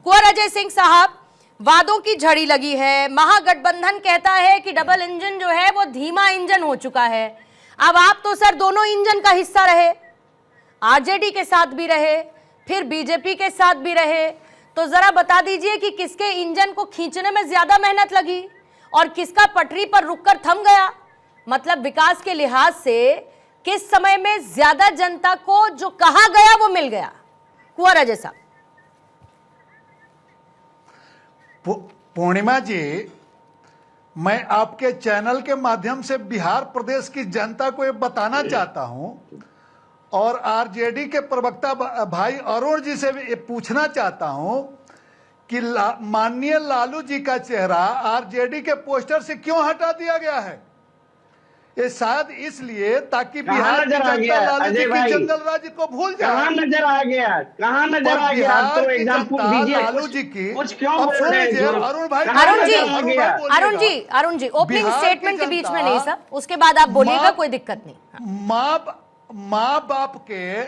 कुंवर अजय सिंह साहब, वादों की झड़ी लगी है। महागठबंधन कहता है कि डबल इंजन जो है वो धीमा इंजन हो चुका है। अब आप तो सर दोनों इंजन का हिस्सा रहे, आरजेडी के साथ भी रहे, फिर बीजेपी के साथ भी रहे, तो जरा बता दीजिए कि किसके इंजन को खींचने में ज्यादा मेहनत लगी और किसका पटरी पर रुककर थम गया। मतलब विकास के लिहाज से किस समय में ज्यादा जनता को जो कहा गया वो मिल गया। कुंवर अजय साहब। पूर्णिमा जी, मैं आपके चैनल के माध्यम से बिहार प्रदेश की जनता को ये बताना चाहता हूं और आरजेडी के प्रवक्ता भाई अरुण जी से भी ये पूछना चाहता हूं कि माननीय लालू जी का चेहरा आरजेडी के पोस्टर से क्यों हटा दिया गया है। ये शायद इसलिए ताकि बिहार की जनता लालू जी की जंगल राज को भूल जाए। कहाँ नजर आ गया, कहाँ नजर आ गया? तो एग्जाम्पल दीजिए लालू जी की। कुछ क्यों बोल रहे हैं? अरुण भाई, अरुण जी ओपनिंग स्टेटमेंट के बीच में नहीं सर, उसके बाद आप बोलिएगा, कोई दिक्कत नहीं। माँ बाप के,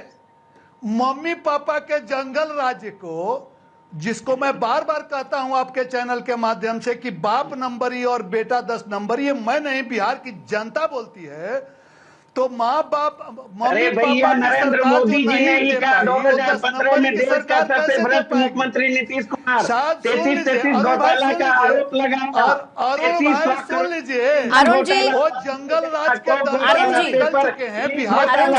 मम्मी पापा के जंगल राज्य को, जिसको मैं बार बार कहता हूं आपके चैनल के माध्यम से कि बाप नंबरी और बेटा 10 नंबरी, ये मैं नहीं बिहार की जनता बोलती है। तो माँ बाप, मम्मी पापा, नरेंद्र मोदी जी ने ही कहा 2015 में देश का सबसे भ्रष्ट मुख्यमंत्री नीतीश कुमार 33 घोटाला का आरोप लगा। और सुन लीजिए, अरुण जी, वो जंगल राज के अरुण जी, निकल चुके हैं बिहार का एक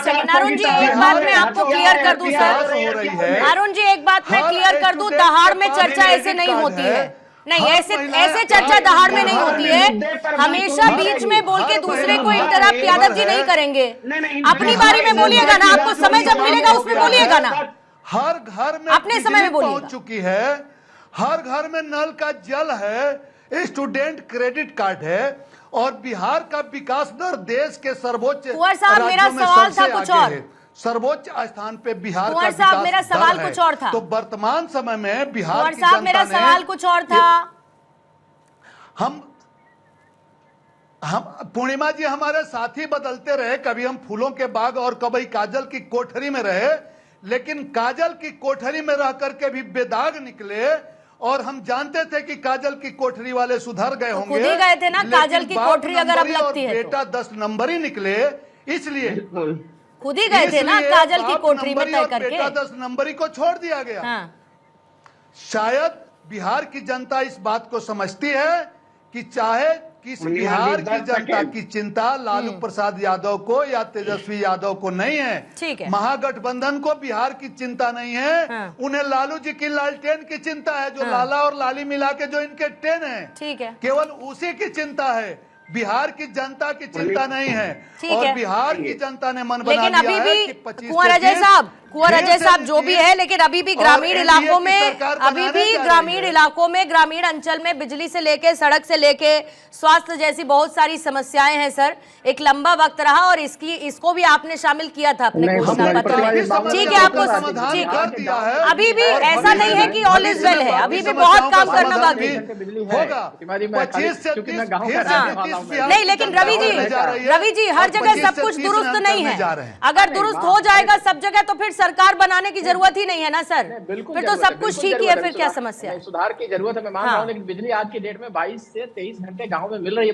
सेकंड अरुण जी, एक बात मैं आपको क्लियर कर दूं सर। अरुण जी एक बात मैं क्लियर कर दूं, दहाड़ में चर्चा ऐसे नहीं होती है। नहीं, ऐसे चर्चा दहाड़ में नहीं होती है। हमेशा बीच में बोल के दूसरे को इंटरप्ट यादव जी नहीं करेंगे। अपनी बारी में बोलिएगा ना, आपको समय जब मिलेगा उसमें बोलिएगा ना। हर घर में अपने समय में बोलिएगा। पहुंच चुकी है, हर घर में नल का जल है, स्टूडेंट क्रेडिट कार्ड है और बिहार का विकास दर देश के सर्वोच्च कुंवर साहब, मेरा सवाल था कुछ और। सर्वोच्च स्थान पे बिहार का विकास साहब, मेरा सवाल कुछ और था। तो वर्तमान समय में बिहार की साहब, मेरा सवाल कुछ और था। हम पूर्णिमा जी, हमारे साथी बदलते रहे, कभी हम फूलों के बाग और कभी काजल की कोठरी में रहे, लेकिन काजल की कोठरी में रह करके भी बेदाग निकले और हम जानते थे कि काजल की कोठरी वाले सुधर गए होंगे। खुद ही गए थे ना, काजल की कोठरी अगर अब लगती है बेटा 10 नंबरी निकले, इसलिए खुद ही गए थे ना काजल की कोठरी में तय करके। बेटा 10 नंबरी को छोड़ दिया गया। हाँ। शायद बिहार की जनता इस बात को समझती है कि चाहे किस बिहार की जनता की चिंता लालू प्रसाद यादव को या तेजस्वी यादव को नहीं है, ठीक है। महागठबंधन को बिहार की चिंता नहीं है। हाँ। उन्हें लालू जी की लालटेन की चिंता है, जो लाला और लाली मिला के जो इनके टेन है, ठीक है, केवल उसी की चिंता है। बिहार की जनता की चिंता नहीं है। और बिहार की जनता ने मन बना लिया है कि 25 कुंवर अजय साहब जो भी है, लेकिन अभी भी ग्रामीण इलाकों में, ग्रामीण अंचल में बिजली से लेके, सड़क से लेके, स्वास्थ्य जैसी बहुत सारी समस्याएं हैं सर। एक लंबा वक्त रहा और इसको भी आपने शामिल किया था अपने घोषणा पत्र में। ठीक है, आपको ठीक है। अभी भी ऐसा नहीं है कि ऑल इज वेल है, अभी भी बहुत काम करना बाकी होगा। नहीं, लेकिन रवि जी हर जगह सब कुछ दुरुस्त नहीं है। अगर दुरुस्त हो जाएगा सब जगह तो फिर सरकार बनाने की जरूरत ही नहीं है ना सर। फिर तो सब कुछ ठीक ही है, फिर क्या समस्या है? सुधार की जरूरत है, मैं मान रहा हूँ, लेकिन बिजली आज की डेट में 22 से 23 घंटे गाँव में मिल रही है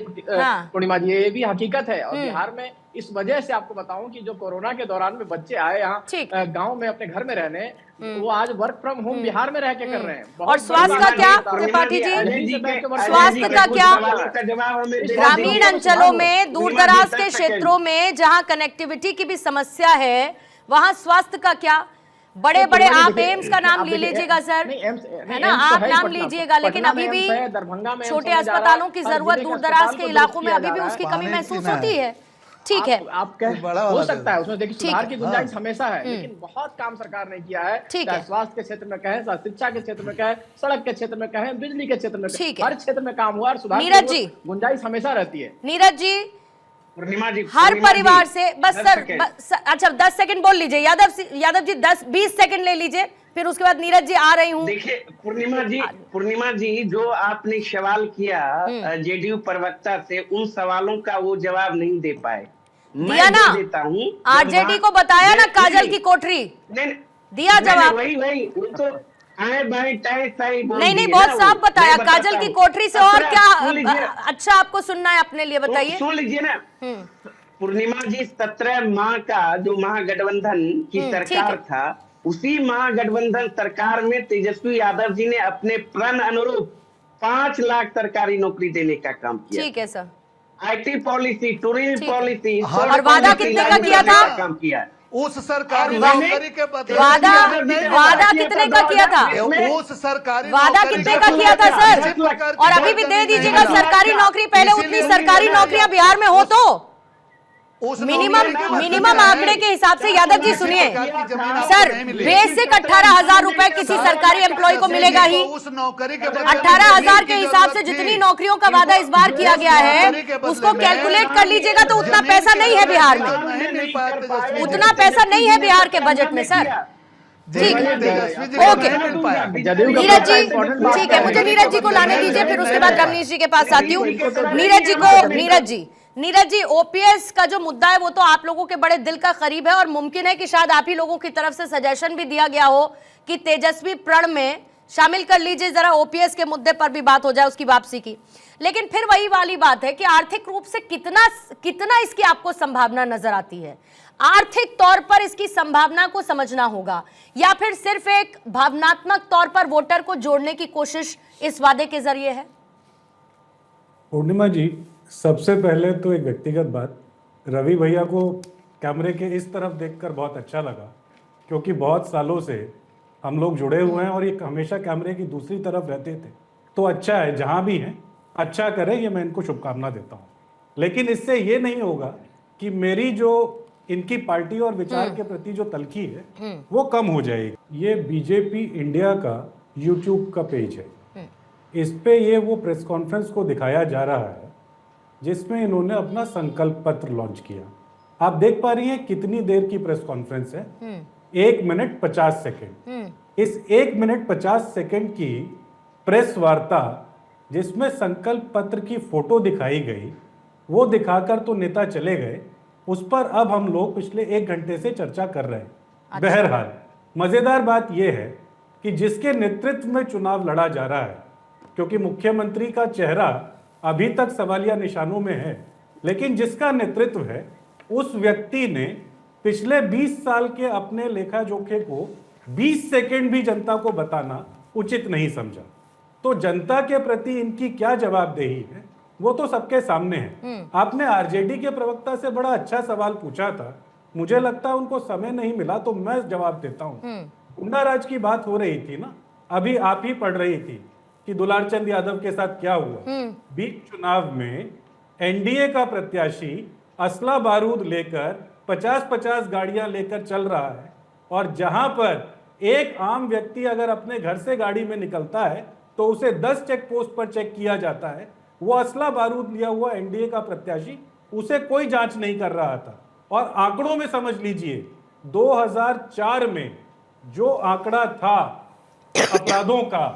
पूर्णिमा जी, ये भी हकीकत है। और बिहार में इस वजह से आपको बताऊं कि जो कोरोना के दौरान में बच्चे आए यहाँ गांव में अपने घर में रहने, वो आज वर्क फ्रॉम होम बिहार में रह के कर रहे हैं। और स्वास्थ्य का क्या त्रिपाठी जी, स्वास्थ्य का क्या? ग्रामीण अंचलों में, दूर दराज के क्षेत्रों में जहाँ कनेक्टिविटी की भी समस्या है, वहाँ स्वास्थ्य का क्या? बड़े बड़े आप एम्स का नाम ले लीजिएगा सर, है ना, आप नाम लीजिएगा, लेकिन अभी भी छोटे अस्पतालों की जरूरत दूर दराज के इलाकों में अभी भी उसकी कमी महसूस होती है। ठीक है, आप हो सकता है उसमें, देखिए सुधार की गुंजाइश हमेशा है, लेकिन बहुत काम सरकार ने किया है। ठीक है, स्वास्थ्य के क्षेत्र में कहें, शिक्षा के क्षेत्र में कहें, सड़क के क्षेत्र में कहें, बिजली के क्षेत्र में कहें, हर क्षेत्र में काम हुआ और सुधार की गुंजाइश हमेशा रहती है। नीरज जी, पूर्णिमा जी, हर परिवार से बस सर, अच्छा 10 सेकंड बोल लीजिए। यादव जी 10-20 सेकंड ले लीजिए, फिर उसके बाद नीरज जी आ रही हूँ। देखिए पूर्णिमा जी जो आपने सवाल किया जेडीयू प्रवक्ता से, उन सवालों का वो जवाब नहीं दे पाए। दिया ना, देता हूँ आरजेडी को बताया ना काजल की कोठरी, दिया जवाब। वही वो तो आए बाएं टाए साई बोल नहीं दिए बहुत ना साफ वो। बताया मैं बताता काजल की हूँ। कोठरी से, अब और सुन क्या लीजिए, अच्छा आपको सुनना है अपने लिए, बताइए। सुन लीजिए ना, पूर्णिमा जी 17 माह का जो महागठबंधन की सरकार था, उसी महागठबंधन सरकार में तेजस्वी यादव जी ने अपने प्रण अनुरूप 5 लाख सरकारी नौकरी देने का काम किया। ठीक है sir. IT policy, tourism policy, और वादा कितने का किया था? काम किया उस सरकारी और नौकरी के बदले वादा कितने का किया था? उस सरकारी वादा कितने का किया था सर? और अभी भी दे दीजिएगा सरकारी नौकरी, पहले उतनी सरकारी नौकरियां बिहार में हो तो मिनिमम आंकड़े के हिसाब से। यादव जी सुनिए सर, बेसिक 18,000 रुपए किसी सरकारी एम्प्लॉय को मिलेगा ही। उस नौकरी के 18,000 के हिसाब से जितनी नौकरियों का वादा इस बार किया गया है, उसको कैलकुलेट कर लीजिएगा तो उतना पैसा नहीं है बिहार में, उतना पैसा नहीं है बिहार के बजट में सर। ठीक है, ओके नीरज जी, ठीक है, मुझे नीरज जी को लाने दीजिए, फिर उसके बाद रमनीश जी के पास आती हूँ। नीरज जी ओपीएस का जो मुद्दा है वो तो आप लोगों के बड़े दिल का करीब है, और मुमकिन है कि शायद आप ही लोगों की तरफ से सजेशन भी दिया गया हो कि तेजस्वी प्रण में शामिल कर लीजिए, जरा ओपीएस के मुद्दे पर भी बात हो जाए, उसकी वापसी की। लेकिन फिर वही वाली बात है कि आर्थिक रूप से कितना इसकी आपको संभावना नजर आती है? आर्थिक तौर पर इसकी संभावना को समझना होगा, या फिर सिर्फ एक भावनात्मक तौर पर वोटर को जोड़ने की कोशिश इस वादे के जरिए है? पूर्णिमा जी, सबसे पहले तो एक व्यक्तिगत बात, रवि भैया को कैमरे के इस तरफ देखकर बहुत अच्छा लगा, क्योंकि बहुत सालों से हम लोग जुड़े हुए हैं और ये हमेशा कैमरे की दूसरी तरफ रहते थे। तो अच्छा है, जहां भी हैं अच्छा करें, ये मैं इनको शुभकामना देता हूँ। लेकिन इससे ये नहीं होगा कि मेरी जो इनकी पार्टी और विचार के प्रति जो तलखी है वो कम हो जाएगी। ये बीजेपी इंडिया का यूट्यूब का पेज है, इस पे ये वो प्रेस कॉन्फ्रेंस को दिखाया जा रहा है जिसमें इन्होंने अपना संकल्प पत्र लॉन्च किया। आप देख पा रही हैं कितनी देर की प्रेस कॉन्फ्रेंस है, 1 मिनट 50 सेकेंड। इस 1 मिनट 50 सेकेंड की प्रेस वार्ता जिसमें संकल्प पत्र की फोटो दिखाई गई, वो दिखाकर तो नेता चले गए, उस पर अब हम लोग पिछले 1 घंटे से चर्चा कर रहे हैं। अच्छा। बहरहाल मजेदार बात यह है कि जिसके नेतृत्व में चुनाव लड़ा जा रहा है, क्योंकि मुख्यमंत्री का चेहरा अभी तक सवालिया निशानों में है, लेकिन जिसका नेतृत्व है उस व्यक्ति ने पिछले 20 साल के अपने लेखा जोखे को 20 सेकेंड भी जनता को बताना उचित नहीं समझा। तो जनता के प्रति इनकी क्या जवाबदेही है वो तो सबके सामने है। आपने आरजेडी के प्रवक्ता से बड़ा अच्छा सवाल पूछा था, मुझे लगता है उनको समय नहीं मिला, तो मैं जवाब देता हूँ। गुंडा राज की बात हो रही थी ना, अभी आप ही पढ़ रही थी कि दुलारचंद यादव के साथ क्या हुआ। बीच चुनाव में एनडीए का प्रत्याशी असला बारूद लेकर 50-50 गाड़ियां लेकर चल रहा है, और जहां पर एक आम व्यक्ति अगर अपने घर से गाड़ी में निकलता है तो उसे 10 चेक पोस्ट पर चेक किया जाता है। वो असला बारूद लिया हुआ एनडीए का प्रत्याशी, उसे कोई जांच नहीं कर रहा था। और आंकड़ों में समझ लीजिए, 2004 में जो आंकड़ा था अपराधों का,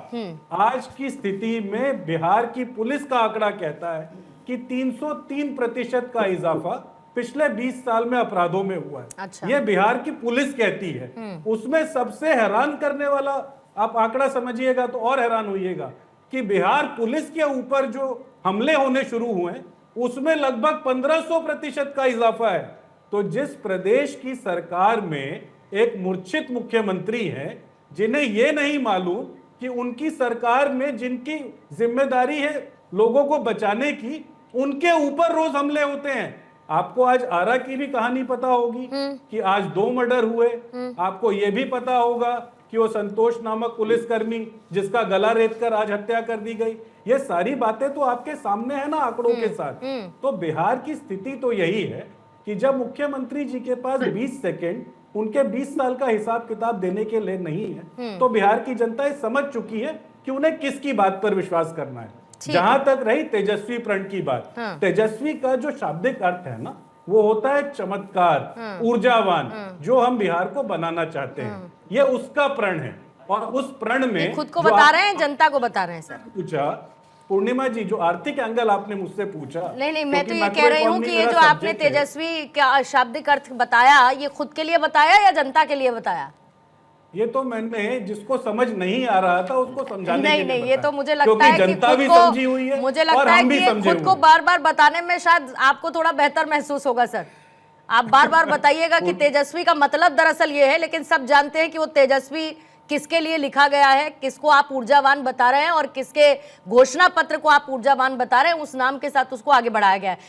आज की स्थिति में बिहार की पुलिस का आंकड़ा कहता है कि 303% का इजाफा पिछले 20 साल में अपराधों में हुआ है। अच्छा। ये बिहार की पुलिस कहती है। उसमें सबसे हैरान करने वाला आप आंकड़ा समझिएगा तो और हैरान होइएगा कि बिहार पुलिस के ऊपर जो हमले होने शुरू हुए उसमें लगभग 1500% का इजाफा है। तो जिस प्रदेश की सरकार में एक मूर्छित मुख्यमंत्री है, जिन्हें यह नहीं मालूम कि उनकी सरकार में जिनकी जिम्मेदारी है लोगों को बचाने की, उनके ऊपर रोज हमले होते हैं। आपको आज आरा की भी कहानी पता होगी कि आज 2 मर्डर हुए। आपको यह भी पता होगा कि वो संतोष नामक पुलिसकर्मी जिसका गला रेतकर आज हत्या कर दी गई। ये सारी बातें तो आपके सामने है ना आंकड़ों के साथ। तो बिहार की स्थिति तो यही है कि जब मुख्यमंत्री जी के पास 20 सेकेंड उनके 20 साल का हिसाब किताब देने के लिए नहीं है, तो बिहार की जनता ये समझ चुकी है कि उन्हें किसकी बात पर विश्वास करना है। जहां तक रही तेजस्वी प्रण की बात, तेजस्वी का जो शाब्दिक अर्थ है ना, वो होता है चमत्कार, ऊर्जावान, जो हम बिहार को बनाना चाहते हैं। ये उसका प्रण है, और उस प्रण में खुद को बता रहे हैं, जनता को बता रहे हैं। सर पूछा पूर्णिमा जी, जो आर्थिक एंगल आपने मुझसे पूछा, नहीं, मैं तो क्योंकि ये कह रही हूँ कि ये जो आपने सब्जेक्ट है, तेजस्वी का शाब्दिक अर्थ बताया, ये खुद के लिए बताया या जनता के लिए बताया? ये तो मैंने जिसको समझ नहीं आ रहा था उसको समझाने के लिए नहीं, ये बताया। तो मुझे लगता है कि जनता खुद भी को, समझी हुई है मुझे और लगता है हम कि भी ये समझे खुद को हुए हैं। बार बार बताने में शायद आपको थोड़ा बेहतर महसूस होगा सर। आप बार बार बताइएगा कि तेजस्वी का मतलब दरअसल ये है, लेकिन सब जानते हैं कि वो तेजस्वी किसके लिए लिखा गया है, किसको आप ऊर्जावान बता रहे हैं और किसके घोषणा पत्र को आप ऊर्जावान बता रहे हैं, उस नाम के साथ उसको आगे बढ़ाया गया है।